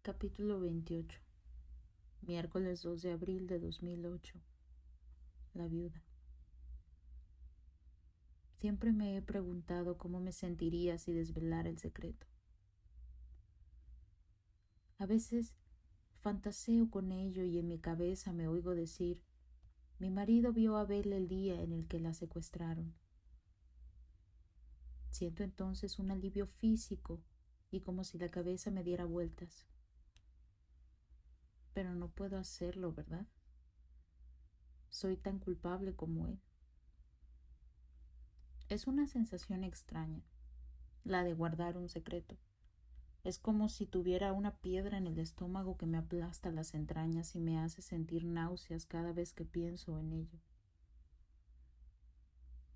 Capítulo 28. Miércoles 2 de abril de 2008. La viuda. Siempre me he preguntado cómo me sentiría si desvelara el secreto. A veces fantaseo con ello y en mi cabeza me oigo decir: mi marido vio a Bella el día en el que la secuestraron. Siento entonces un alivio físico y como si la cabeza me diera vueltas. Pero no puedo hacerlo, ¿verdad? Soy tan culpable como él. Es una sensación extraña, la de guardar un secreto. Es como si tuviera una piedra en el estómago que me aplasta las entrañas y me hace sentir náuseas cada vez que pienso en ello.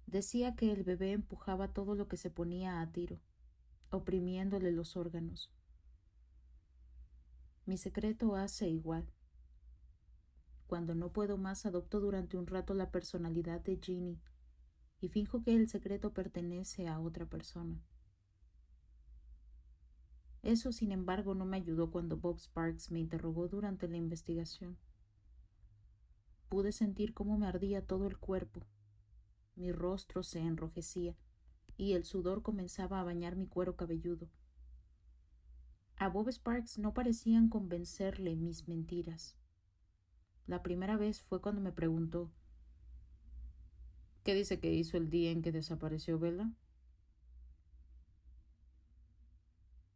Decía que el bebé empujaba todo lo que se ponía a tiro, oprimiéndole los órganos. Mi secreto hace igual. Cuando no puedo más, adopto durante un rato la personalidad de Ginny y finjo que el secreto pertenece a otra persona. Eso, sin embargo, no me ayudó cuando Bob Sparks me interrogó durante la investigación. Pude sentir cómo me ardía todo el cuerpo. Mi rostro se enrojecía y el sudor comenzaba a bañar mi cuero cabelludo. A Bob Sparks no parecían convencerle mis mentiras. La primera vez fue cuando me preguntó: ¿qué dice que hizo el día en que desapareció Bella?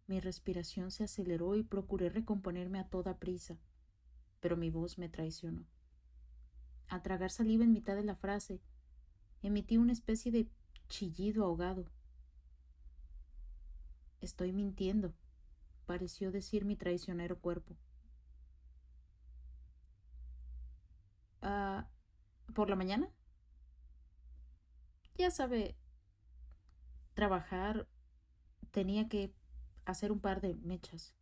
Mi respiración se aceleró y procuré recomponerme a toda prisa, pero mi voz me traicionó. Al tragar saliva en mitad de la frase, emití una especie de chillido ahogado. Estoy mintiendo, pareció decir mi traicionero cuerpo. Ah, ¿por la mañana? Ya sabe, trabajar, tenía que hacer un par de mechas.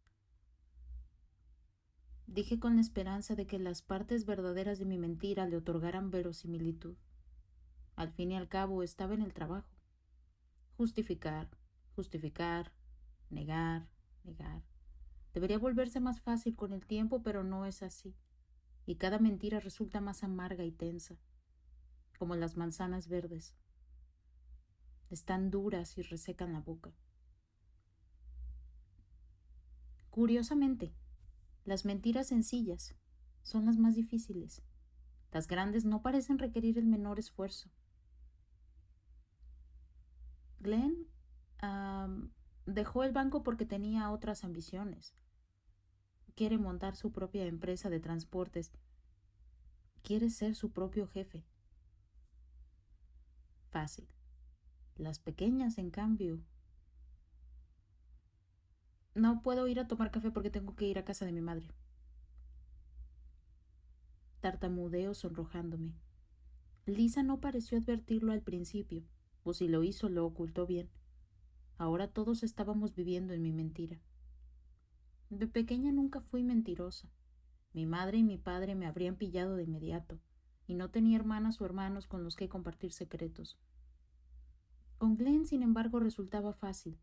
Dije con la esperanza de que las partes verdaderas de mi mentira le otorgaran verosimilitud. Al fin y al cabo estaba en el trabajo. Justificar, justificar, negar, negar. Debería volverse más fácil con el tiempo, pero no es así. Y cada mentira resulta más amarga y tensa, como las manzanas verdes. Están duras y resecan la boca. Curiosamente, las mentiras sencillas son las más difíciles. Las grandes no parecen requerir el menor esfuerzo. Glenn dejó el banco porque tenía otras ambiciones. Quiere montar su propia empresa de transportes. Quiere ser su propio jefe. Fácil. Las pequeñas, en cambio. No puedo ir a tomar café porque tengo que ir a casa de mi madre. Tartamudeo sonrojándome. Lisa no pareció advertirlo al principio, o si lo hizo lo ocultó bien. Ahora todos estábamos viviendo en mi mentira. De pequeña nunca fui mentirosa. Mi madre y mi padre me habrían pillado de inmediato, y no tenía hermanas o hermanos con los que compartir secretos. Con Glenn, sin embargo, resultaba fácil.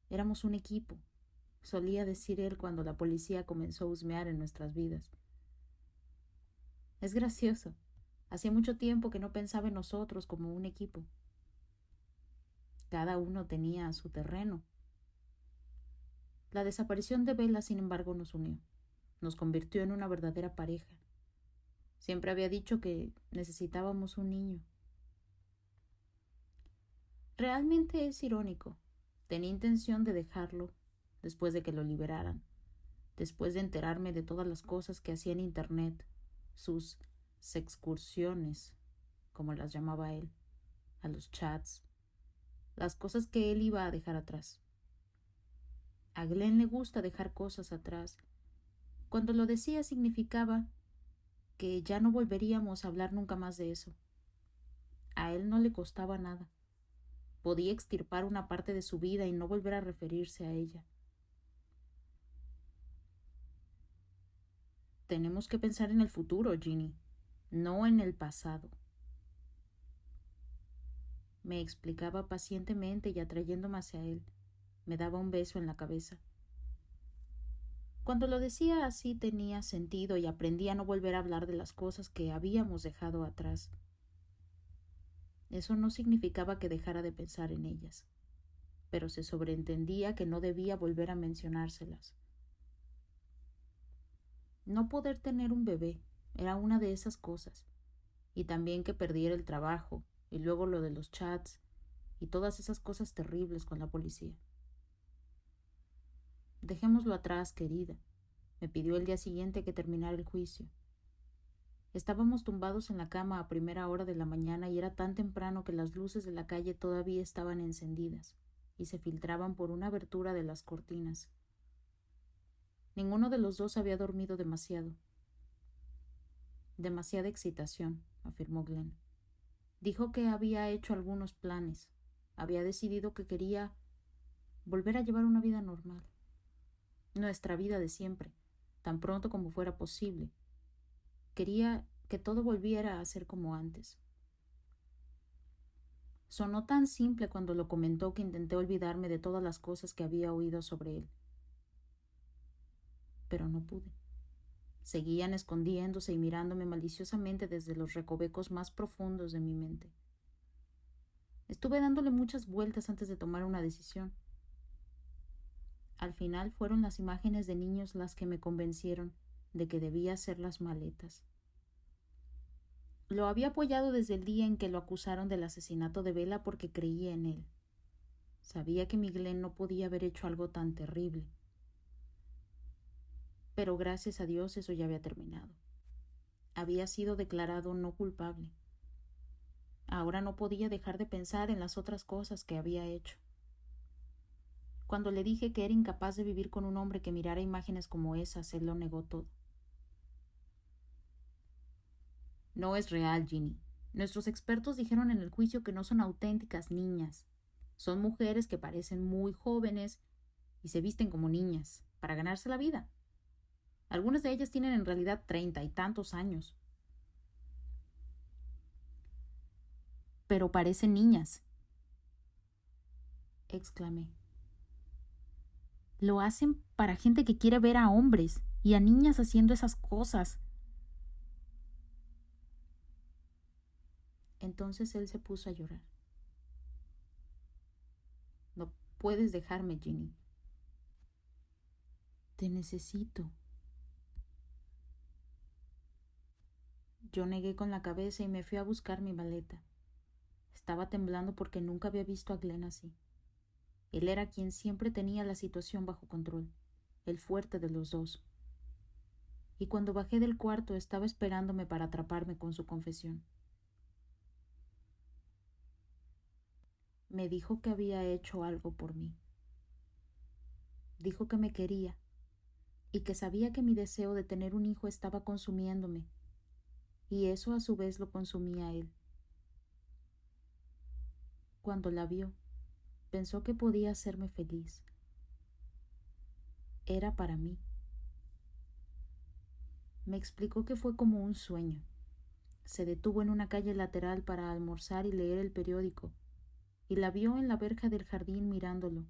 Éramos un equipo, solía decir él cuando la policía comenzó a husmear en nuestras vidas. Es gracioso. Hacía mucho tiempo que no pensaba en nosotros como un equipo. Cada uno tenía su terreno. La desaparición de Bella, sin embargo, nos unió. Nos convirtió en una verdadera pareja. Siempre había dicho que necesitábamos un niño. Realmente es irónico. Tenía intención de dejarlo después de que lo liberaran, después de enterarme de todas las cosas que hacía en Internet, sus sexcursiones, como las llamaba él, a los chats, las cosas que él iba a dejar atrás. A Glenn le gusta dejar cosas atrás. Cuando lo decía significaba que ya no volveríamos a hablar nunca más de eso. A él no le costaba nada. Podía extirpar una parte de su vida y no volver a referirse a ella. Tenemos que pensar en el futuro, Ginny, no en el pasado. Me explicaba pacientemente y atrayéndome hacia él. Me daba un beso en la cabeza. Cuando lo decía así tenía sentido y aprendí a no volver a hablar de las cosas que habíamos dejado atrás. Eso no significaba que dejara de pensar en ellas, pero se sobreentendía que no debía volver a mencionárselas. No poder tener un bebé era una de esas cosas, y también que perdiera el trabajo, y luego lo de los chats, y todas esas cosas terribles con la policía. Dejémoslo atrás, querida, me pidió el día siguiente que terminara el juicio. Estábamos tumbados en la cama a primera hora de la mañana y era tan temprano que las luces de la calle todavía estaban encendidas y se filtraban por una abertura de las cortinas. Ninguno de los dos había dormido demasiado. Demasiada excitación, afirmó Glenn. Dijo que había hecho algunos planes. Había decidido que quería volver a llevar una vida normal. Nuestra vida de siempre, tan pronto como fuera posible. Quería que todo volviera a ser como antes. Sonó tan simple cuando lo comentó que intenté olvidarme de todas las cosas que había oído sobre él. Pero no pude. Seguían escondiéndose y mirándome maliciosamente desde los recovecos más profundos de mi mente. Estuve dándole muchas vueltas antes de tomar una decisión. Al final fueron las imágenes de niños las que me convencieron de que debía hacer las maletas. Lo había apoyado desde el día en que lo acusaron del asesinato de Bella porque creía en él. Sabía que mi Glenn no podía haber hecho algo tan terrible. Pero gracias a Dios eso ya había terminado. Había sido declarado no culpable. Ahora no podía dejar de pensar en las otras cosas que había hecho. Cuando le dije que era incapaz de vivir con un hombre que mirara imágenes como esas, él lo negó todo. No es real, Ginny. Nuestros expertos dijeron en el juicio que no son auténticas niñas. Son mujeres que parecen muy jóvenes y se visten como niñas para ganarse la vida. Algunas de ellas tienen en realidad 30 y tantos años. Pero parecen niñas, exclamé. Lo hacen para gente que quiere ver a hombres y a niñas haciendo esas cosas. Entonces él se puso a llorar. No puedes dejarme, Ginny. Te necesito. Yo negué con la cabeza y me fui a buscar mi maleta. Estaba temblando porque nunca había visto a Glenn así. Él era quien siempre tenía la situación bajo control, el fuerte de los dos. Y cuando bajé del cuarto estaba esperándome para atraparme con su confesión. Me dijo que había hecho algo por mí. Dijo que me quería y que sabía que mi deseo de tener un hijo estaba consumiéndome, y eso a su vez lo consumía a él. Cuando la vio, pensó que podía hacerme feliz. Era para mí. Me explicó que fue como un sueño. Se detuvo en una calle lateral para almorzar y leer el periódico, y la vio en la verja del jardín mirándolo.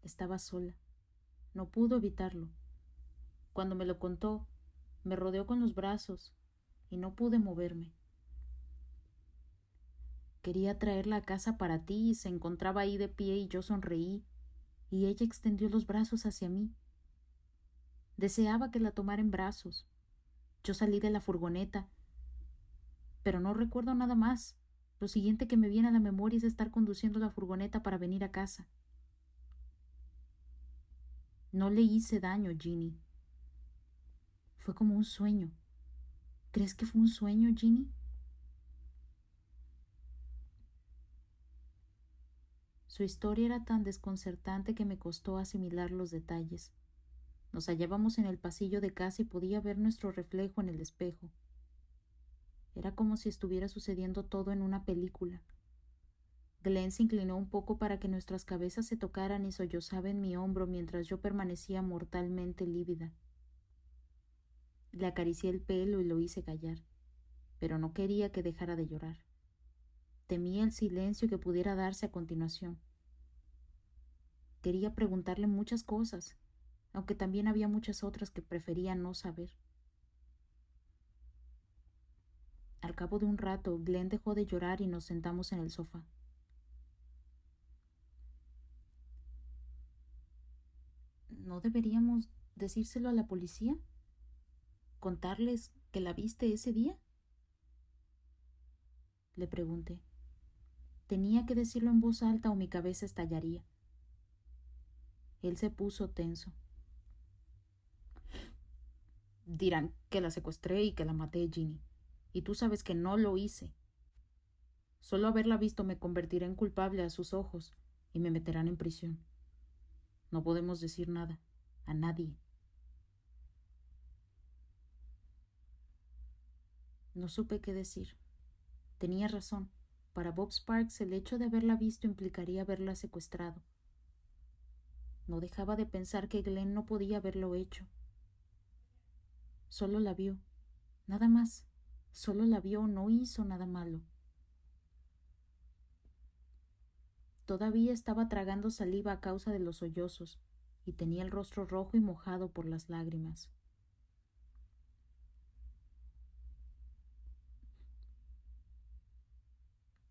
Estaba sola. No pudo evitarlo. Cuando me lo contó, me rodeó con los brazos y no pude moverme. Quería traerla a casa para ti y se encontraba ahí de pie y yo sonreí y ella extendió los brazos hacia mí. Deseaba que la tomara en brazos. Yo salí de la furgoneta, pero no recuerdo nada más. Lo siguiente que me viene a la memoria es estar conduciendo la furgoneta para venir a casa. No le hice daño, Ginny. Fue como un sueño. ¿Crees que fue un sueño, Ginny? Su historia era tan desconcertante que me costó asimilar los detalles. Nos hallábamos en el pasillo de casa y podía ver nuestro reflejo en el espejo. Era como si estuviera sucediendo todo en una película. Glenn se inclinó un poco para que nuestras cabezas se tocaran y sollozaba en mi hombro mientras yo permanecía mortalmente lívida. Le acaricié el pelo y lo hice callar, pero no quería que dejara de llorar. Temía el silencio que pudiera darse a continuación. Quería preguntarle muchas cosas, aunque también había muchas otras que prefería no saber. Al cabo de un rato, Glenn dejó de llorar y nos sentamos en el sofá. ¿No deberíamos decírselo a la policía? ¿Contarles que la viste ese día? Le pregunté. Tenía que decirlo en voz alta o mi cabeza estallaría. Él se puso tenso. Dirán que la secuestré y que la maté, Ginny. Y tú sabes que no lo hice. Solo haberla visto me convertirá en culpable a sus ojos y me meterán en prisión. No podemos decir nada, a nadie. No supe qué decir. Tenía razón. Para Bob Sparks el hecho de haberla visto implicaría haberla secuestrado. No dejaba de pensar que Glenn no podía haberlo hecho. Solo la vio. Nada más. Solo la vio, no hizo nada malo. Todavía estaba tragando saliva a causa de los sollozos y tenía el rostro rojo y mojado por las lágrimas.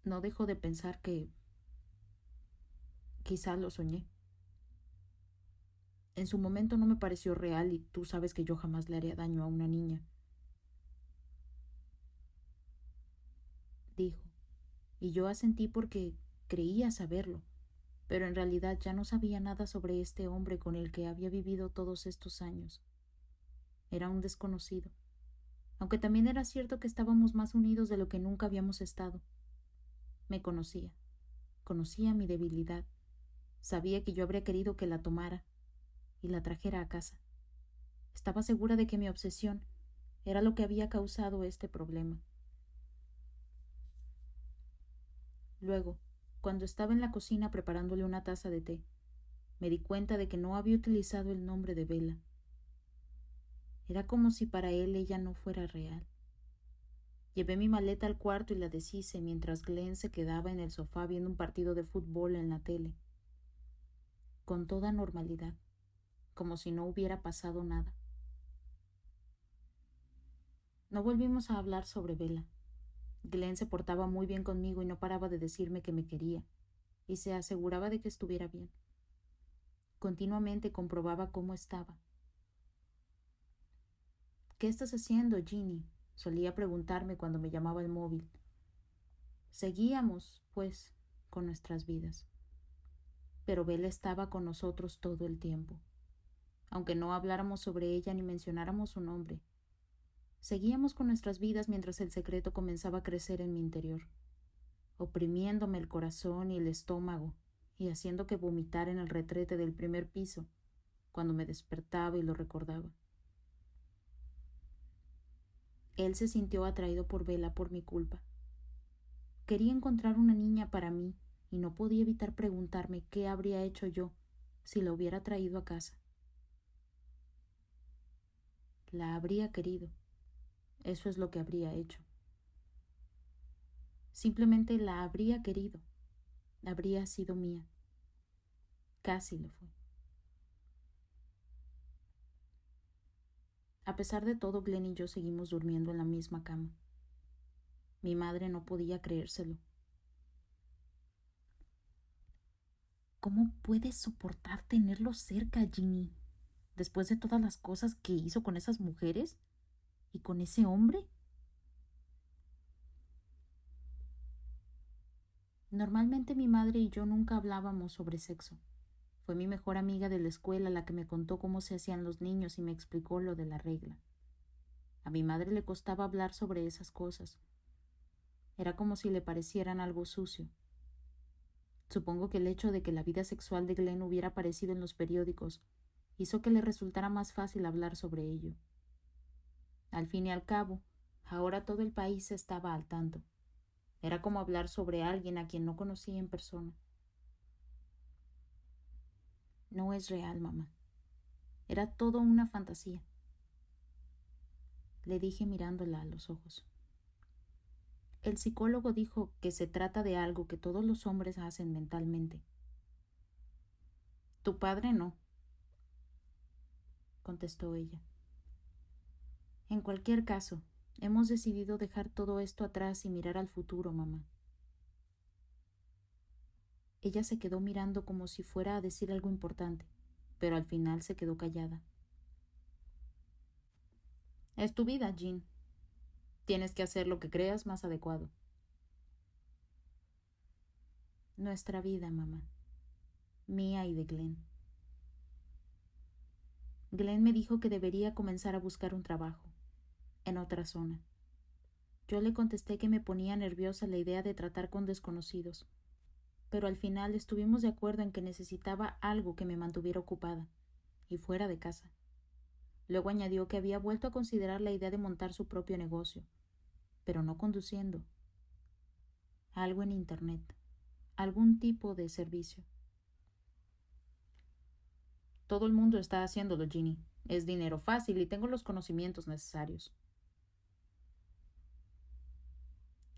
No dejo de pensar que quizá lo soñé. En su momento no me pareció real y tú sabes que yo jamás le haría daño a una niña, dijo, y yo asentí porque creía saberlo, pero en realidad ya no sabía nada sobre este hombre con el que había vivido todos estos años. Era un desconocido, aunque también era cierto que estábamos más unidos de lo que nunca habíamos estado. Me conocía mi debilidad, sabía que yo habría querido que la tomara y la trajera a casa. Estaba segura de que mi obsesión era lo que había causado este problema. Luego, cuando estaba en la cocina preparándole una taza de té, me di cuenta de que no había utilizado el nombre de Bella. Era como si para él ella no fuera real. Llevé mi maleta al cuarto y la deshice mientras Glenn se quedaba en el sofá viendo un partido de fútbol en la tele. Con toda normalidad, como si no hubiera pasado nada. No volvimos a hablar sobre Bella. Glenn se portaba muy bien conmigo y no paraba de decirme que me quería, y se aseguraba de que estuviera bien. Continuamente comprobaba cómo estaba. ¿Qué estás haciendo, Ginny?, solía preguntarme cuando me llamaba el móvil. Seguíamos, pues, con nuestras vidas. Pero Bella estaba con nosotros todo el tiempo. Aunque no habláramos sobre ella ni mencionáramos su nombre, seguíamos con nuestras vidas mientras el secreto comenzaba a crecer en mi interior, oprimiéndome el corazón y el estómago y haciendo que vomitara en el retrete del primer piso cuando me despertaba y lo recordaba. Él se sintió atraído por Bella por mi culpa. Quería encontrar una niña para mí y no podía evitar preguntarme qué habría hecho yo si la hubiera traído a casa. La habría querido. Eso es lo que habría hecho. Simplemente la habría querido. Habría sido mía. Casi lo fue. A pesar de todo, Glenn y yo seguimos durmiendo en la misma cama. Mi madre no podía creérselo. ¿Cómo puedes soportar tenerlo cerca, Ginny? Después de todas las cosas que hizo con esas mujeres y con ese hombre. Normalmente mi madre y yo nunca hablábamos sobre sexo. Fue mi mejor amiga de la escuela la que me contó cómo se hacían los niños y me explicó lo de la regla. A mi madre le costaba hablar sobre esas cosas. Era como si le parecieran algo sucio. Supongo que el hecho de que la vida sexual de Glenn hubiera aparecido en los periódicos hizo que le resultara más fácil hablar sobre ello. Al fin y al cabo, ahora todo el país estaba al tanto. Era como hablar sobre alguien a quien no conocía en persona. No es real, mamá. Era todo una fantasía, le dije mirándola a los ojos. El psicólogo dijo que se trata de algo que todos los hombres hacen mentalmente. Tu padre no. contestó ella. En cualquier caso, hemos decidido dejar todo esto atrás y mirar al futuro, mamá. Ella se quedó mirando como si fuera a decir algo importante, pero al final se quedó callada. Es tu vida, Jean. Tienes que hacer lo que creas más adecuado. Nuestra vida, mamá. Mía y de Glenn. Glenn me dijo que debería comenzar a buscar un trabajo, en otra zona. Yo le contesté que me ponía nerviosa la idea de tratar con desconocidos, pero al final estuvimos de acuerdo en que necesitaba algo que me mantuviera ocupada, y fuera de casa. Luego añadió que había vuelto a considerar la idea de montar su propio negocio, pero no conduciendo. Algo en Internet, algún tipo de servicio. Todo el mundo está haciéndolo, Ginny. Es dinero fácil y tengo los conocimientos necesarios.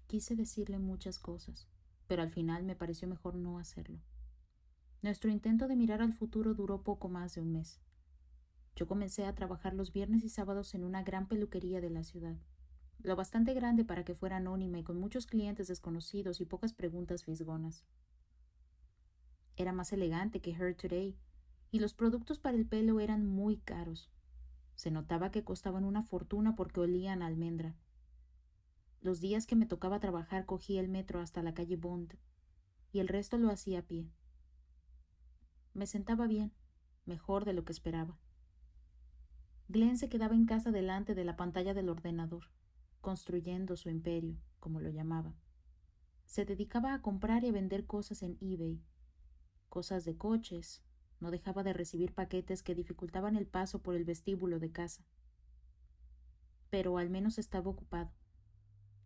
Quise decirle muchas cosas, pero al final me pareció mejor no hacerlo. Nuestro intento de mirar al futuro duró poco más de un mes. Yo comencé a trabajar los viernes y sábados en una gran peluquería de la ciudad, lo bastante grande para que fuera anónima y con muchos clientes desconocidos y pocas preguntas fisgonas. Era más elegante que Hair Today, y los productos para el pelo eran muy caros. Se notaba que costaban una fortuna porque olían a almendra. Los días que me tocaba trabajar cogía el metro hasta la calle Bond, y el resto lo hacía a pie. Me sentaba bien, mejor de lo que esperaba. Glenn se quedaba en casa delante de la pantalla del ordenador, construyendo su imperio, como lo llamaba. Se dedicaba a comprar y a vender cosas en eBay, cosas de coches. No dejaba de recibir paquetes que dificultaban el paso por el vestíbulo de casa. Pero al menos estaba ocupado.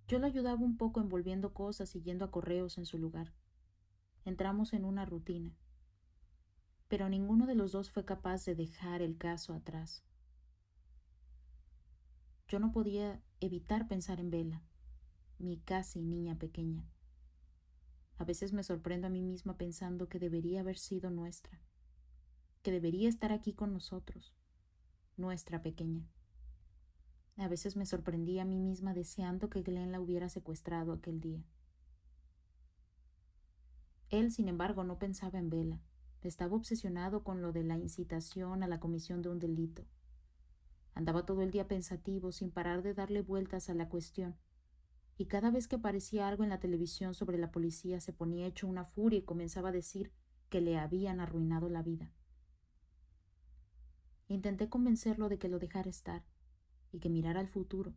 Yo lo ayudaba un poco envolviendo cosas y yendo a correos en su lugar. Entramos en una rutina. Pero ninguno de los dos fue capaz de dejar el caso atrás. Yo no podía evitar pensar en Bella, mi casi niña pequeña. A veces me sorprendo a mí misma pensando que debería haber sido nuestra, que debería estar aquí con nosotros, nuestra pequeña. A veces me sorprendí a mí misma deseando que Glenn la hubiera secuestrado aquel día. Él, sin embargo, no pensaba en Bella. Estaba obsesionado con lo de la incitación a la comisión de un delito. Andaba todo el día pensativo, sin parar de darle vueltas a la cuestión, y cada vez que aparecía algo en la televisión sobre la policía se ponía hecho una furia y comenzaba a decir que le habían arruinado la vida. Intenté convencerlo de que lo dejara estar y que mirara al futuro,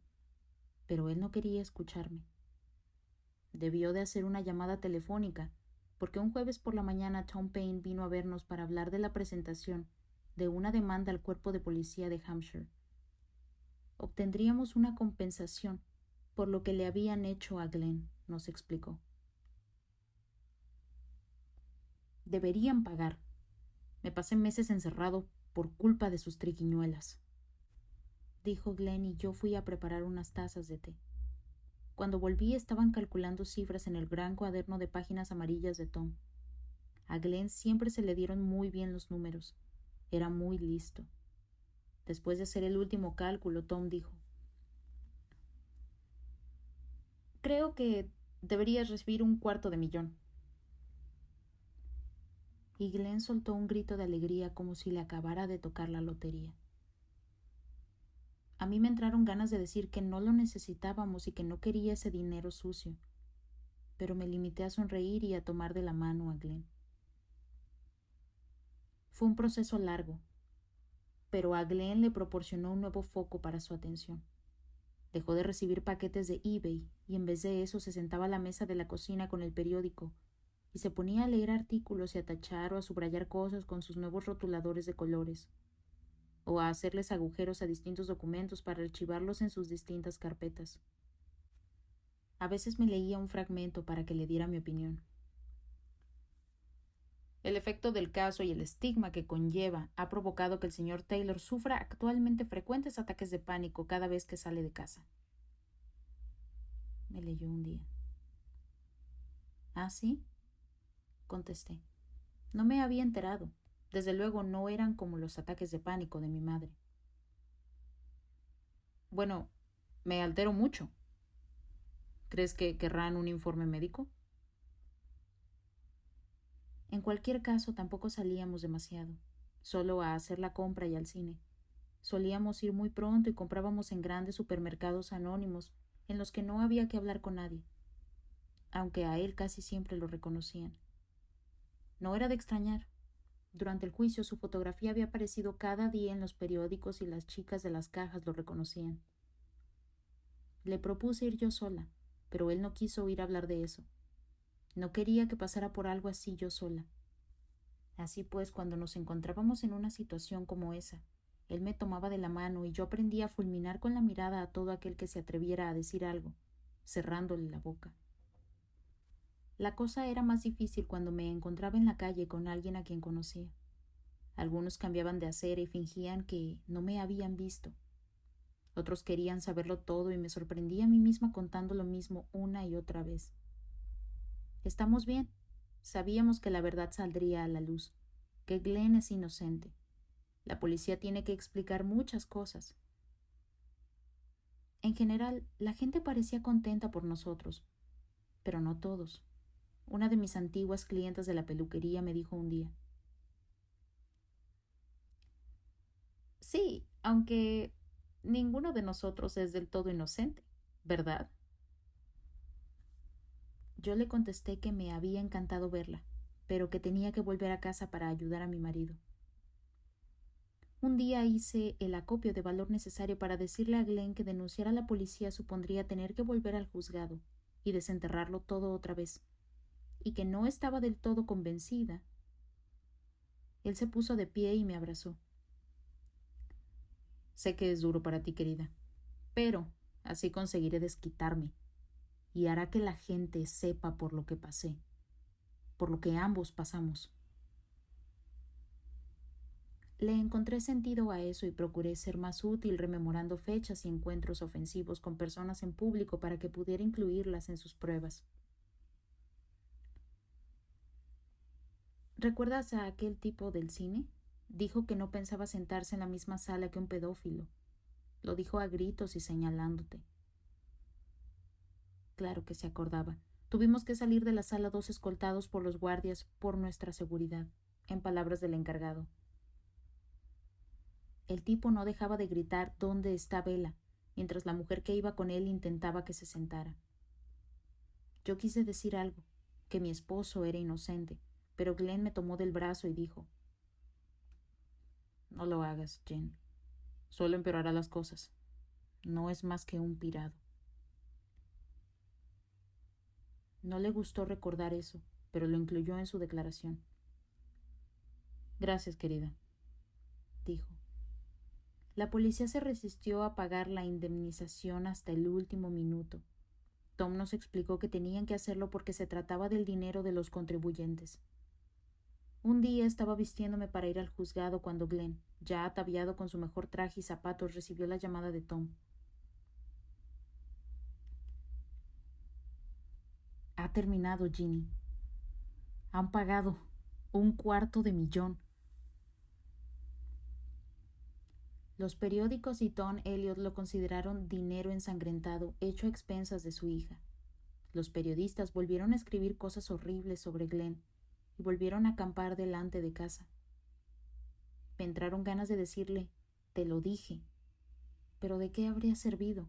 pero él no quería escucharme. Debió de hacer una llamada telefónica, porque un jueves por la mañana Tom Paine vino a vernos para hablar de la presentación de una demanda al cuerpo de policía de Hampshire. Obtendríamos una compensación por lo que le habían hecho a Glenn, nos explicó. Deberían pagar. Me pasé meses encerrado por culpa de sus triquiñuelas, dijo Glenn, y yo fui a preparar unas tazas de té. Cuando volví estaban calculando cifras en el gran cuaderno de páginas amarillas de Tom. A Glenn siempre se le dieron muy bien los números. Era muy listo. Después de hacer el último cálculo, Tom dijo: Creo que deberías recibir 250,000. Y Glenn soltó un grito de alegría como si le acabara de tocar la lotería. A mí me entraron ganas de decir que no lo necesitábamos y que no quería ese dinero sucio, pero me limité a sonreír y a tomar de la mano a Glenn. Fue un proceso largo, pero a Glenn le proporcionó un nuevo foco para su atención. Dejó de recibir paquetes de eBay y en vez de eso se sentaba a la mesa de la cocina con el periódico y se ponía a leer artículos y a tachar o a subrayar cosas con sus nuevos rotuladores de colores, o a hacerles agujeros a distintos documentos para archivarlos en sus distintas carpetas. A veces me leía un fragmento para que le diera mi opinión. El efecto del caso y el estigma que conlleva ha provocado que el señor Taylor sufra actualmente frecuentes ataques de pánico cada vez que sale de casa. Me leyó un día. ¿Ah, sí? Contesté. No me había enterado. Desde luego no eran como los ataques de pánico de mi madre. Bueno, me altero mucho. ¿Crees que querrán un informe médico? En cualquier caso, tampoco salíamos demasiado, solo a hacer la compra y al cine. Solíamos ir muy pronto y comprábamos en grandes supermercados anónimos en los que no había que hablar con nadie, aunque a él casi siempre lo reconocían. No era de extrañar. Durante el juicio su fotografía había aparecido cada día en los periódicos y las chicas de las cajas lo reconocían. Le propuse ir yo sola, pero él no quiso oír hablar de eso. No quería que pasara por algo así yo sola. Así pues, cuando nos encontrábamos en una situación como esa, él me tomaba de la mano y yo aprendía a fulminar con la mirada a todo aquel que se atreviera a decir algo, cerrándole la boca. La cosa era más difícil cuando me encontraba en la calle con alguien a quien conocía. Algunos cambiaban de acera y fingían que no me habían visto. Otros querían saberlo todo y me sorprendía a mí misma contando lo mismo una y otra vez. Estamos bien. Sabíamos que la verdad saldría a la luz, que Glenn es inocente. La policía tiene que explicar muchas cosas. En general, la gente parecía contenta por nosotros, pero no todos. Una de mis antiguas clientas de la peluquería me dijo un día: sí, aunque ninguno de nosotros es del todo inocente, ¿verdad? Yo le contesté que me había encantado verla, pero que tenía que volver a casa para ayudar a mi marido. Un día hice el acopio de valor necesario para decirle a Glenn que denunciar a la policía supondría tener que volver al juzgado y desenterrarlo todo otra vez, y que no estaba del todo convencida. Él se puso de pie y me abrazó. Sé que es duro para ti, querida, pero así conseguiré desquitarme y hará que la gente sepa por lo que pasé, por lo que ambos pasamos. Le encontré sentido a eso y procuré ser más útil rememorando fechas y encuentros ofensivos con personas en público para que pudiera incluirlas en sus pruebas. ¿Recuerdas a aquel tipo del cine? Dijo que no pensaba sentarse en la misma sala que un pedófilo. Lo dijo a gritos y señalándote. Claro que se acordaba. Tuvimos que salir de la sala dos escoltados por los guardias por nuestra seguridad, en palabras del encargado. El tipo no dejaba de gritar «¿Dónde está Bella?», mientras la mujer que iba con él intentaba que se sentara. Yo quise decir algo, que mi esposo era inocente, pero Glenn me tomó del brazo y dijo: «No lo hagas, Jen. Solo empeorará las cosas. No es más que un pirado». No le gustó recordar eso, pero lo incluyó en su declaración. «Gracias, querida», dijo. La policía se resistió a pagar la indemnización hasta el último minuto. Tom nos explicó que tenían que hacerlo porque se trataba del dinero de los contribuyentes. Un día estaba vistiéndome para ir al juzgado cuando Glenn, ya ataviado con su mejor traje y zapatos, recibió la llamada de Tom. Ha terminado, Ginny. Han pagado $250,000. Los periódicos y Tom Elliot lo consideraron dinero ensangrentado hecho a expensas de su hija. Los periodistas volvieron a escribir cosas horribles sobre Glenn y volvieron a acampar delante de casa. Me entraron ganas de decirle: «Te lo dije», pero ¿de qué habría servido?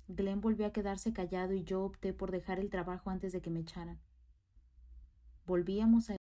Glenn volvió a quedarse callado y yo opté por dejar el trabajo antes de que me echaran. Volvíamos a